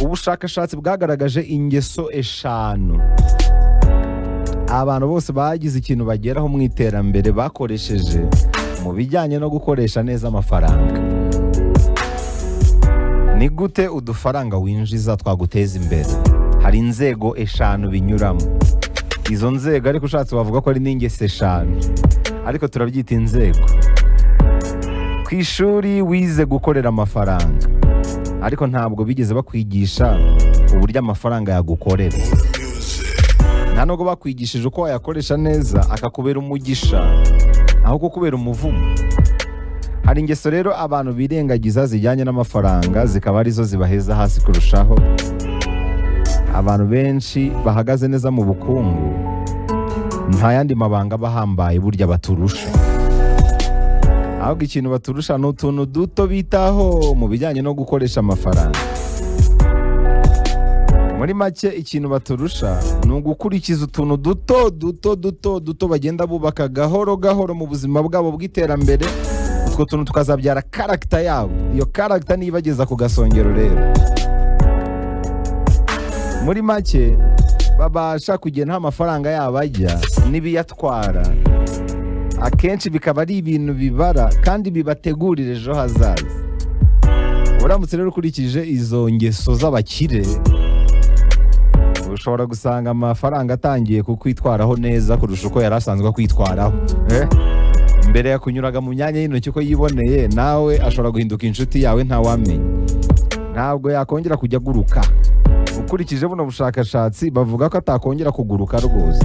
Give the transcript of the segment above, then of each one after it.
ubushakashatsi bwagaragaje ingeso 5 abantu bose bagize ikintu bageraho mu iterambere bakoresheje mu bijyanye no gukoresha neza amafaranga. Ni gute udufaranga winjiza twaguteza imbere? Hari inzego 5 binyuramo. Izo nzego ariko ushatse wavuga ko ari n'ingeso 5, ariko turabyita inzego. Ku ishuri wize gukorera amafaranga, ariko ntabwo bigeze bakwigisha uburyo amafaranga yagukorera. Nta nubwo bakwigishije uko wayakoresha neza akakubera umugisha aho kukubera umuvumo. Hari ingeso rero abantu birengagiza zijyanye n'amafaranga, zikaba arizo zibaheza hasi kurushaho. Abantu benshi bahagaze neza mu bukungu nta yandi mabanga bahambaye burya baturusha, ahubwo ikintu baturusha ni utuntu duto bitaho mu bijyanye no gukoresha amafaranga. Muri make ikintu baturusha ni ugukurikiza utuntu duto bagenda bubaka gahoro gahoro mu buzima bwabo bw'iterambere. Utwo tuntu tukazabyara character yabo, iyo character niyo ibageza ku gasongero rero. Muri make babasha kugena amafaranga yabo ajya n'ibiyatwara, akenshi bikaba ari ibintu bibara kandi bibategurira ejo hazaza. Uramutse rero ukurikije izo ngeso z'abakire, ushobora gusanga amafaranga atangiye kukwitwaraho neza kurusha uko yari asanzwe kwitwaraho. Mbere yakunyuraga mu myanya y'intoki uko yiboneye, nawe ashobora guhinduka inshuti yawe ntawamenya. Ntabwo yakongera kujya aguruka. Ukurikije buno bushakashatsi bavuga ko atakongera kuguruka rwose.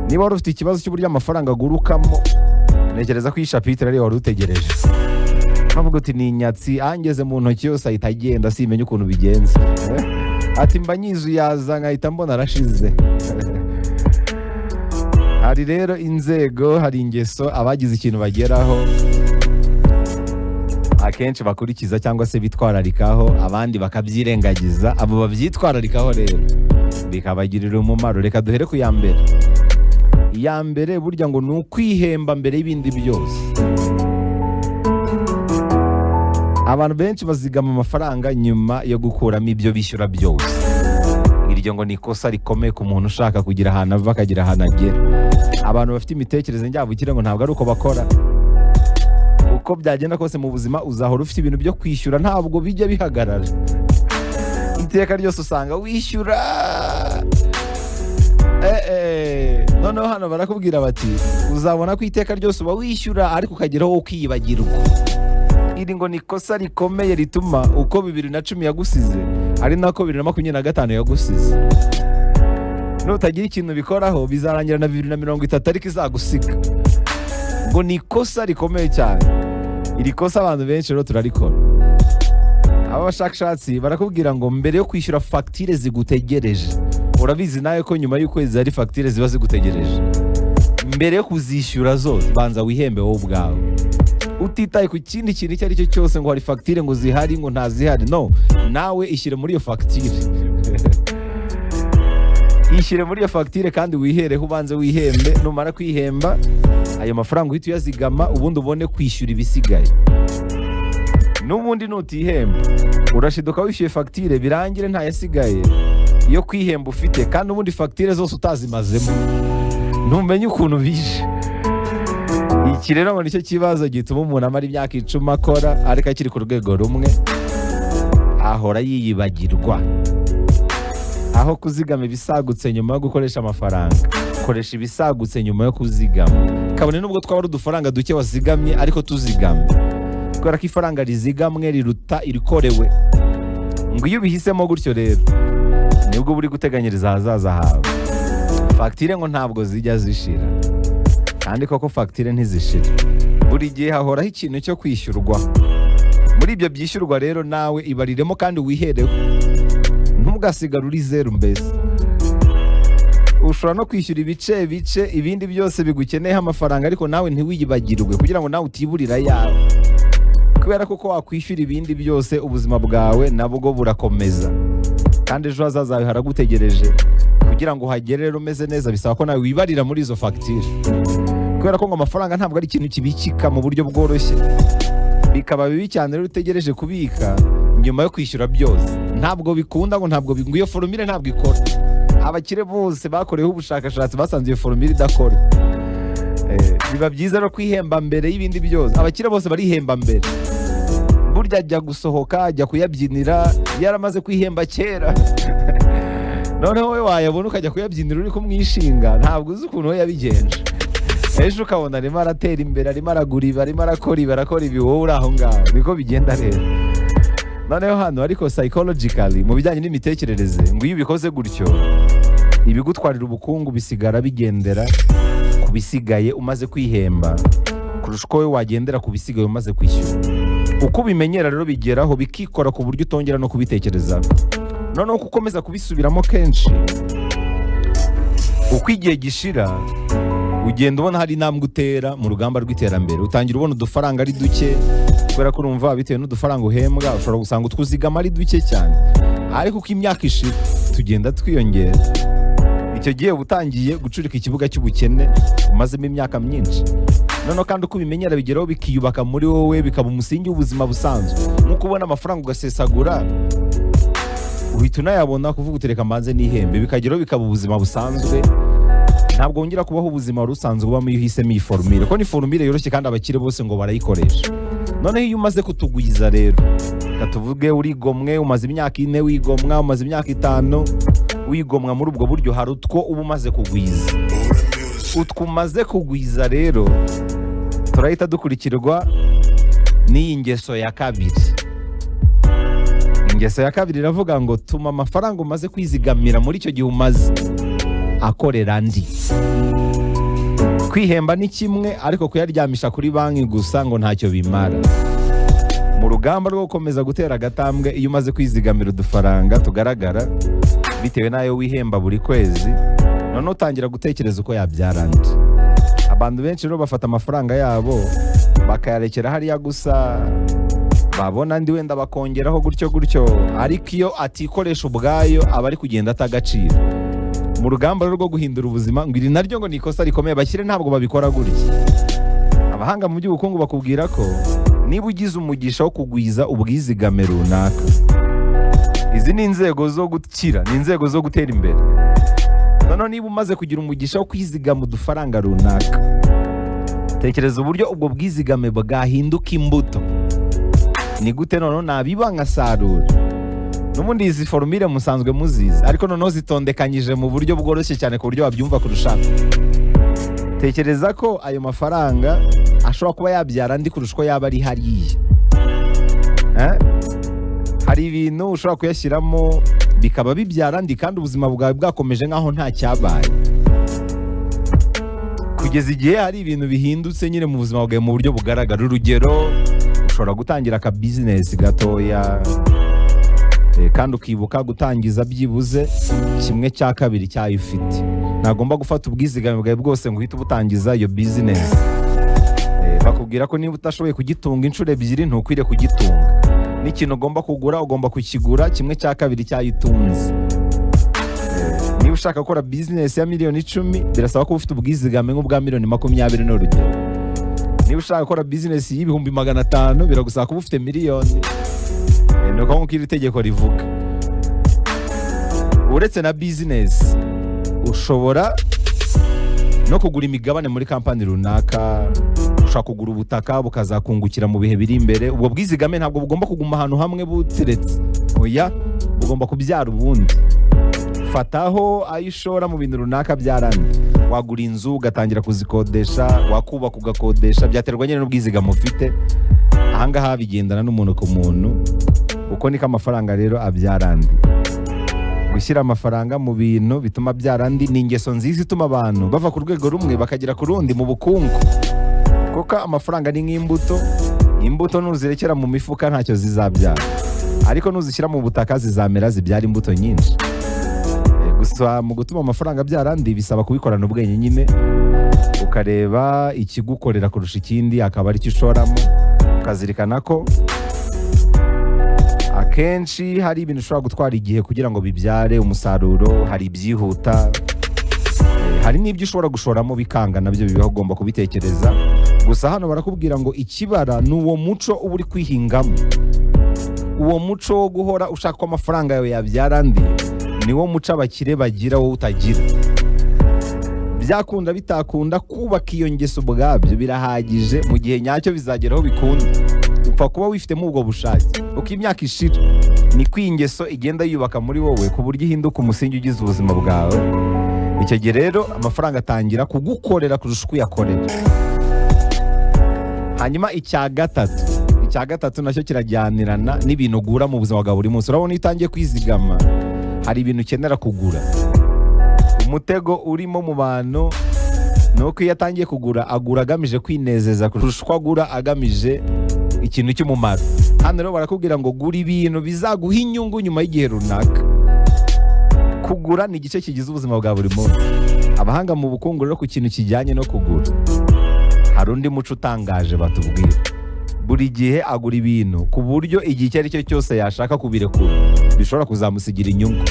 Niba wari ufite ikibazo cy'uburyo amafaranga agurukamo, ntekereza ko iyi chapitre ari wari utegereje. Bavuga uti ni inyatsi angeze mu ntoki yose ahita agenda simenya ukuntu bigenze. Ati mba nyizuyaza nkahita mbona arashize. Hari rero inzego, hari ingeso abagize ikintu bageraho akenshi bakurikiza cyangwa se bitwararikaho, abandi bakabyirengagiza. Abo babyitwararikaho rero bikabagirira umumaro. Reka duhere ku ya mbere. Iya mbere burya ngo ni ukwihemba mbere y'ibindi byose. Abantu benshi bazigama amafaranga nyuma yo gukuramo ibyo bishyura byose. Iryo ngo ni ikosa rikomeye ku muntu ushaka kugira ahantu ava akagira ahantu agera. Abantu bafite imitekerereze njyabukire ngo ntabwo ari uko bakora. Uko byagenda kose mu buzima uzahora ufite ibintu byo kwishyura, ntabwo bijya bihagarara. Iteka ryose usanga wishyura. Noneho hano barakubwira bati uzabona ko iteka ryose uba wishyura ariko ukageraho ukiyibagirwa. Iri ngo ni ikosa rikomeye rituma uko 2010 yagusize ari nako 2025 yagusize. Nutagira ikintu bikoraho bizarangira na 2030 ariko izagusiga. Ngo ni ikosa rikomeye cyane. Iri kosa abantu benshi rero turarikora. Aba bashakashatsi barakubwira ngo mbere yo kwishyura fagitire zigutegereje, urabizi nawe ko nyuma y'ukwezi hari fagitire ziba zigutegereje, mbere yo kuzishyura zose banza wihembe wowe ubwawe. Utitaye ku kindi kintu icyo ari cyo cyose ngo hari fagitire ngo zihari ngo ntazihari, no, nawe ishyire muri iyo fagitire. Ishyire muri iyo fagitire kandi wihereho, ubanze wihembe. Numara kwihemba ayo mafaranga uhita uyazigama, ubundi ubone kwishyura ibisigaye. N'ubundi nutihemba urashiduka wishyuye fagitire birangire ntayasigaye iyo kwihemba ufite, kandi ubundi fagitire zose utazimazemo ntumenye ukuntu bije. Iki rero ngo nicyo kibazo gituma umuntu amara imyaka 10 akora ariko akiri ku rwego rumwe, ahora yiyibagirwa. Aho kuzigama ibisagutse nyuma yo gukoresha amafaranga, koresha ibisagutse nyuma yo kuzigama. Kabone nubwo twaba ari udufaranga duke wazigamye ariko tuzigamye, kubera ko ifaranga rizigamwe riruta irikorewe. Ngo iyo ubihisemo gutyo rero nibwo buri guteganyiriza ahazaza hawe. Fagitire ngo ntabwo zijya zishira, kandi koko fagitire ntizishira. Buri gihe hahoraho ikintu cyo kwishyurwa. Muri ibyo byishyurwa rero nawe ibariremo kandi wihereho, ntugasigare uri zeru. Mbese ushobora no kwishyura ibice bice ibindi byose bigukeneyeho amafaranga, ariko nawe ntiwiyibagirwe kugira ngo nawe utiburira yawe. Kubera ko wakwishyura ibindi byose ubuzima bwawe nabwo burakomeza, kandi ejo hazaza hawe haragutegereje. Kugira ngo uhagere rero umeze neza bisaba ko nawe wibarira muri izo fagitire, kubera ko ngo amafaranga ntabwo ari ikintu kibikika mu buryo bworoshye. Bikaba bibi cyane rero utegereje kubika nyuma yo kwishyura byose. ntabwo bikunda ngo ntabwo ngo iyo formule ntabwo ikora. Abakire bose bakoreyeho ubushakashatsi basanze iyo formule idakora. Biba byiza no kwihemba mbere y'ibindi byose. Abakire bose barihemba mbere. Burya ajya gusohoka ajya kuyabyinira yaramaze kwihemba kera. Noneho we wayabona ukajya kuyabyinira uri kumwishinga, ntabwo uzi ukuntu we yabigenje. Ejo ukabona arimo aratera imbere, arimo aragura ibi, arimo arakora ibi, wowe uri aho ngaho. Niko bigenda rero. Noneho hano ariko psychologically mu bijyanye n'imitekerereze ngo iyo ubikoze gutyo ibigutwarira ubukungu bisigara bigendera ku bisigaye umaze kwihemba kurusha uko we wagendera ku bisigaye umaze kwishyura. Uko ubimenyera rero bigeraho bikikora ku buryo utongera no kubitekereza. Noneho uko ukomeza kubisubiramo kenshi, uko igihe gishira ugenda ubona hari intambwe utera mu rugamba rw'iterambere. Utangira ubona udufaranga ari duke kubera ko urumva bitewe n'udufaranga uhembwa ushobora gusanga utwuzigama ari duke cyane, ariko uko imyaka ishira tugenda twiyongera. Icyo gihe utangiye gucurika ikibuga cy'ubukene umazemo imyaka myinshi. Noneho kandi uko ubimenyera bigeraho bikiyubaka muri wowe, bikaba umusingi w'ubuzima busanzwe. Nk'uko ubona amafaranga ugasesagura uhita unayabona kuvuga utereka mbanze n'ihembe, bikageraho bikaba ubuzima busanzwe. Ntabwo wongera kubaho ubuzima rusanzwe ubamo iyo uhisemo iyi formule, ko ni formule yoroshye kandi abakire bose ngo barayikoresha. Noneho iyo umaze kutugwiza rero, katuvuge urigomwe, umaze imyaka 4 wigomwa, umaze imyaka 5 wigomwa, muri ubwo buryo hari utwo uba umaze kugwiza. Utwo umaze kugwiza rero turahita dukurikirwa n'iyi ngeso ya kabiri. Ingeso ya kabiri iravuga ngo tuma amafaranga umaze kwizigamira muri icyo gihe umaze akorera andi. Kwihemba ni kimwe, ariko kuyaryamisha kuri banki gusa ngo ntacyo bimara. Mu rugamba rwo gukomeza gutera agatambwe, iyo umaze kwizigamira udufaranga tugaragara bitewe n'ayo wihemba buri kwezi, noneho utangira gutekereza uko yabyara andi. Abantu benshi rero bafata amafaranga yabo bakayarekera hariya gusa, babona andi wenda bakongeraho gutyo, ariko iyo atikoresha ubwayo aba ari kugenda atagaciro. Mu rugamba rwo guhindura ubuzima ngo iri naryo ngo ni ikosa rikomeye. Bashyire ntabwo babikora gutya. Abahanga mu by'ubukungu bakubwira ko niba ugize umugisha wo kugwiza ubwizigame runaka, izi ni inzego zo gukira, ni inzego zo gutera imbere. Noneho niba umaze kugira umugisha wo kwizigama udufaranga runaka, tekereza uburyo ubwo bwizigame bwahinduka imbuto. Ni gute noneho nabiba nkasarura? N'ubundi izi formule musanzwe muzizi, ariko noneho zitondekanyije mu buryo bworoshye cyane ku buryo wabyumva kurushaho. Tekereza ko ayo mafaranga ashobora kuba yabyara andi kurusha uko yaba ari hariya. Hari ibintu ushobora kuyashyiramo bikaba bibyara andi kandi ubuzima bwawe bwakomeje nk'aho nta cyabaye, kugeza igihe hari ibintu bihindutse nyine mu buzima bwawe mu buryo bugaragara. Urugero, ushobora gutangira aka business gatoya, kandi ukibuka gutangiza byibuze 1/2 cyayo ufite. Ntagomba gufata ubwizigame bwawe bwose ngo uhite ubutangiza iyo business. Bakubwira ko niba utashoboye kugitunga inshuro 2 ntukwiriye kugitunga. N'ikintu ugomba kugura ugomba kukigura 1/2 cyayo utunze. Niba ushaka gukora business ya miliyoni 10 birasaba ko ufite ubwizigame nk'ubwa miliyoni 20 n'urugero. Niba ushaka gukora business y'ibihumbi 500 biragusaba kuba ufite miliyoni. Nuko nk'uko iri tegeko rivuga. Uretse na business, ushobora no kugura imigabane muri kampani runaka, ushaka kugura ubutaka bukazakungukira mu bihe biri imbere. Ubwo bwizigame ntabwo bugomba kuguma ahantu hamwe buteretse. Oya, bugomba kubyara ubundi. Fataho ayo ushora mu bintu runaka byarandi. Wagura inzu ugatangira kuzikodesha, wakubaka ugakodesha, byaterwa nyine n'ubwizigame ufite. Ahangaha bigendana n'umuntu ku muntu. Uko niko amafaranga rero abyara andi. Gushyira amafaranga mu bintu bituma abyara andi ni ingeso nziza ituma abantu bava ku rwego rumwe bakagera ku rundi mu bukungu. Kuko amafaranga ni nk'imbuto, imbuto nuzirekera mu mifuka ntacyo zizabyara, ariko nuzishyira mu butaka zizamera zibyara imbuto nyinshi. Gusa mu gutuma amafaranga abyara andi bisaba kubikorana ubwenge nyine, ukareba ikigukorera kurusha ikindi akaba ari cyo ushoramo, ukazirikana ko akenshi hari ibintu ushobora gutwara igihe kugira ngo bibyare umusaruro. Hari ibyihuta, hari n'ibyo ushobora gushoramo bikanga, nabyo bibaho, ugomba kubitekereza. Gusa hano barakubwira ngo ikibara ni uwo muco uba uri kwihingamo. uwo muco wo guhora ushaka ko amafaranga yawe yabyara andi niwo muco abakire bagira wowe utagira. Byakunda bitakunda kubaka iyo ngeso ubwabyo birahagije, mu gihe nyacyo bizageraho bikunda. Upfa kuba wifitemo ubwo bushake, uko imyaka ishira niko iyi ngeso igenda yubaka muri wowe ku buryo ihinduka umusingi ugize ubuzima bwawe. Icyo gihe rero amafaranga atangira kugukorera kurusha uko uyakorera. Hanyuma icya gatatu nacyo kirajyanirana n'ibintu ugura mu buzima bwa buri munsi. Urabona iyo utangiye kwizigama hari ibintu ukenera kugura. Umutego urimo mu bantu ni uko iyo atangiye kugura agura agamije kwinezeza kurusha uko agura agamije ikintu cy'umumaro. Hano rero barakubwira ngo gura ibintu bizaguha inyungu nyuma y'igihe runaka. Kugura ni igice kigize ubuzima bwa buri munsi. Abahanga mu bukungu rero ku kintu kijyanye no kugura hari undi muco utangaje batubwira. Buri gihe agura ibintu ku buryo igihe icyo ari cyo cyose yashaka kubirekura bishobora kuzamusigira inyungu.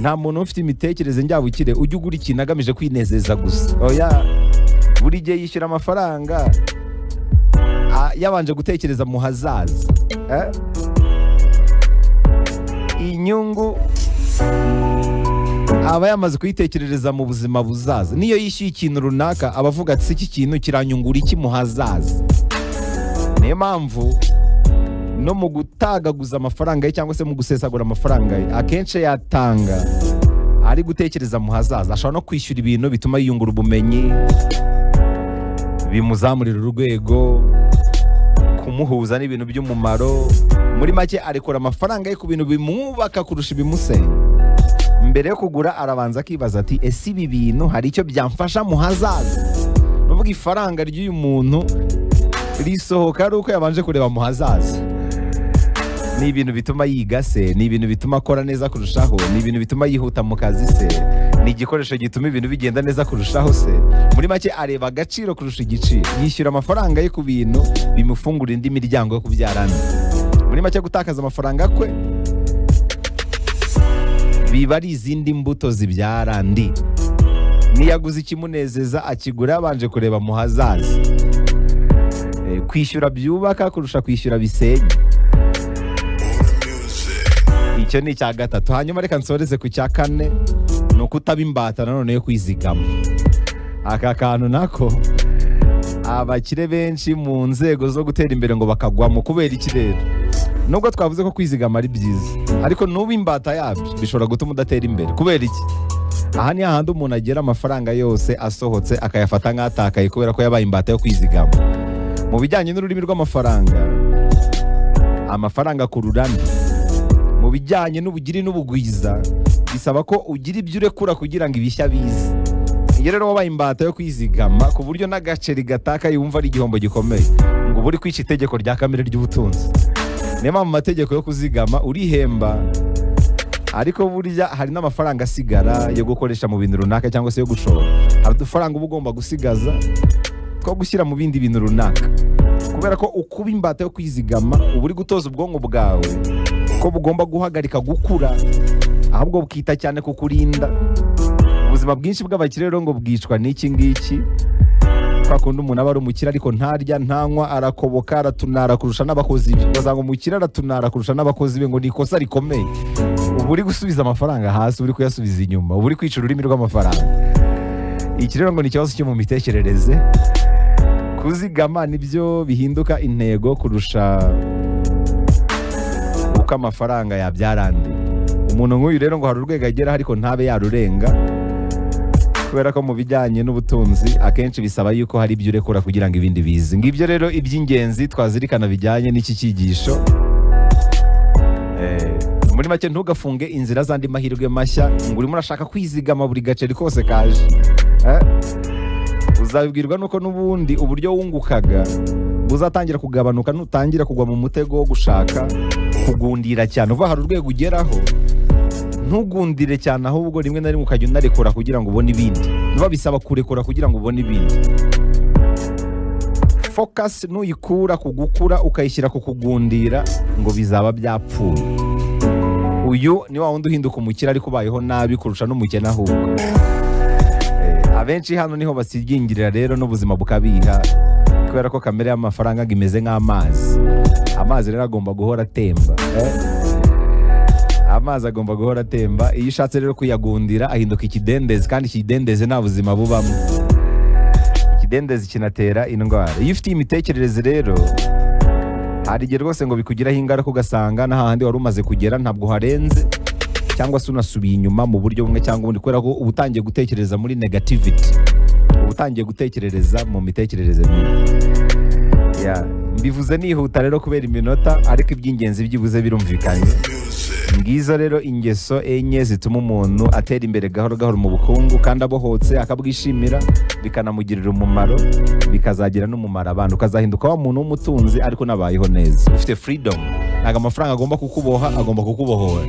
Nta muntu ufite imitekerereze njyabukire ujya ugura ikintu agamije kwinezeza gusa. Oya, buri gihe yishyura amafaranga yabanje gutekereza mu hazaza. Inyungu aba yamaze kuyitekerereza mu buzima buzaza. Niyo yishyuye ikintu runaka aba avuga ati iki kintu kiranyungura iki mu hazaza. Niyo mpamvu no mu gutagaguza amafaranga ye cyangwa se mu gusesagura amafaranga ye akenshi yatanga ari gutekereza mu hazaza. Ashobora no kwishyura ibintu bituma yiyungura ubumenyi, bimuzamurira urwego, kumuhuza n'ibintu by'umumaro. Muri make arekura amafaranga ye ku bintu bimwubaka kurusha ibimusenya. Mbere yo kugura arabanza akibaza ati ese ibi bintu hari icyo byamfasha mu hazaza. Nuvuga ifaranga ry'uyu muntu risohoka ari uko yabanje kureba mu hazaza. Ni ibintu bituma yiga se, ni ibintu bituma akora neza kurushaho, ni ibintu bituma yihuta mu kazi se, ni igikoresho gituma ibintu bigenda neza kurushaho se. Muri make areba agaciro kurusha igiciro. Yishyura amafaranga ye ku bintu bimufungura indi miryango yo kubyara andi. Muri make gutakaza amafaranga kwe biba ari izindi mbuto zibyara andi. Niyaguze ikimunezeza akigura yabanje kureba mu hazaza. Kwishyura byubaka kurusha kwishyura bisenya. Icyo ni icya gatatu. Hanyuma reka nsoreze ku cya kane, ni ukutaba imbata nanone yo kwizigama. Aka kantu nako abakire benshi mu nzego zo gutera imbere ngo bakagwamo. Kubera iki rero? Nubwo twavuze ko kwizigama ari byiza, ariko nuba imbata yabyo bishobora gutuma udatera imbere. Kubera iki? Aha ni hahandi umuntu agera amafaranga yose asohotse akayafata nk'atakaye kubera ko yabaye imbata yo kwizigama. Mu bijyanye n'ururimi rw'amafaranga, amafaranga akurura andi. Mu bijyanye n'ubugiri n'ubugwiza bisaba ko ugira ibyo urekura kugira ngo ibishya bize. Iyo rero wabaye imbata yo kwizigama ku buryo n'agaceri gataka yumva ari igihombo gikomeye, ngo buri kwica itegeko rya kamere ry'ubutunzi. Niyo mpamvu mu mategeko yo kuzigama urihemba, ariko burya hari n'amafaranga asigara yo gukoresha mu bintu runaka cyangwa se yo gushora. Hari udufaranga uba ugomba gusigaza two gushyira mu bindi bintu runaka. Kubera ko ukuba imbata yo kwizigama uba uri gutoza ubwonko bwawe ko bugomba guhagarika gukura, ahubwo bukita cyane ku kurinda. Ubuzima bwinshi bw'abakire rero ngo bwicwa n'iki ngiki. Kwa kundi umuntu aba ari umukire ariko ntarya ntanywa, arakoboka, aratunara kurusha n'abakozi be. Bazanga umukire aratunara kurusha n'abakozi be ngo ni ikosa rikomeye. Ubu uri gusubiza amafaranga hasi, uri kuyasubiza inyuma, ubu uri kwica ururimi rw'amafaranga. Iki rero ngo ni ikibazo cyo mu mitekerereze. Kuzigama nibyo bihinduka intego kurusha uko amafaranga yabyara andi. Umuntu nk'uyu rero ngo hari urwego ageraho ariko ntabe yarurenga, kubera ko mu bijyanye n'ubutunzi akenshi bisaba yuko hari ibyo urekura kugira ngo ibindi bize. Ngibyo rero iby'ingenzi twazirikana bijyanye n'iki cyigisho. Muri make ntugafunge inzira z'andi mahirwe mashya ngo urimo urashaka kwizigama buri gaceri kose kaje. Uzabibwirwa nuko n'ubundi uburyo wungukaga buzatangira kugabanuka nutangira kugwa mu mutego wo gushaka kugundira cyane. Uva hari urwego ugeraho ntugundire cyane, ahubwo rimwe na rimwe ukajya unarekura kugira ngo ubone ibindi. Niba bisaba kurekura kugira ngo ubone ibindi. Focus nuyikura ku gukura ukayishyira ku kugundira ngo bizaba byapfuye. Uyu ni wa wundi uhinduka umukire ariko ubayeho nabi kurusha n'umukene ahubwo. Abenshi hano niho basigingirira rero n'ubuzima bukabiha. kubera ko kamere y'amafaranga imeze nk'amazi. Amazi rero agomba guhora atemba. Amazi agomba guhora atemba. Iyo ushatse rero kuyagundira ahinduka ikidendezi, kandi ikidendezi nta buzima bubamo. Ikidendezi kinatera indwara. Iyo ufite imitekerereze rero, hari igihe rwose ngo bikugiraho ingaruka ugasanga n'ahandi wari umaze kugera ntabwo harenze, cyangwa se unasubiye inyuma mu buryo bumwe cyangwa ubundi, kubera ko uba utangiye gutekereza muri negativity, uba utangiye gutekerereza mu mitekerereze mibi. Mbivuze nihuta rero kubera iminota, ariko iby'ingenzi byibuze birumvikanye. Ngizo rero ingeso enye zituma umuntu atera imbere gahoro gahoro mu bukungu, kandi abohotse akabwishimira, bikanamugirira umumaro, bikazagira n'umumaro abantu, ukazahinduka wa muntu w'umutunzi ariko nabayeho neza, ufite freedom. Ntago amafaranga agomba kukuboha, agomba kukubohora.